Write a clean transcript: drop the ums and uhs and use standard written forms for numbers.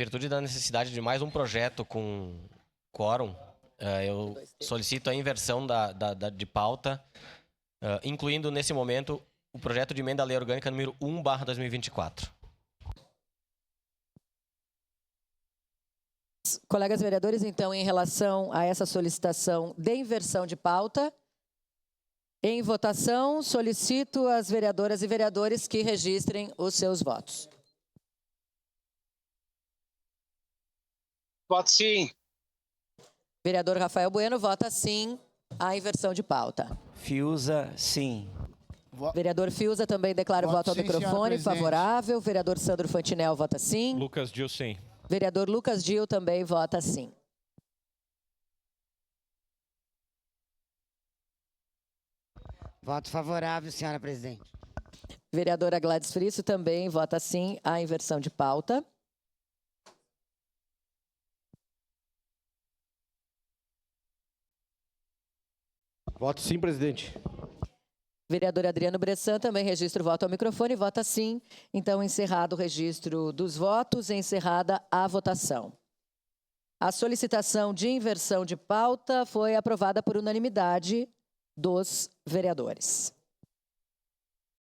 Em virtude da necessidade de mais um projeto com quórum, eu solicito a inversão de pauta, incluindo nesse momento o projeto de emenda à Lei Orgânica número 1/2024. Colegas vereadores, então, em relação a essa solicitação de inversão de pauta, em votação, solicito às vereadoras e vereadores que registrem os seus votos. Voto sim. Vereador Rafael Bueno vota sim à inversão de pauta. Fiuza, sim. Vereador Fiuza também declara o voto ao sim, microfone favorável. Vereador Sandro Fantinel vota sim. Lucas Dil, sim. Vereador Lucas Dil também vota sim. Voto favorável, senhora presidente. Vereadora Gladys Frisso também vota sim à inversão de pauta. Voto sim, presidente. Vereador Adriano Bressan também registra o voto ao microfone e vota sim. Então, encerrado o registro dos votos, encerrada a votação. A solicitação de inversão de pauta foi aprovada por unanimidade dos vereadores.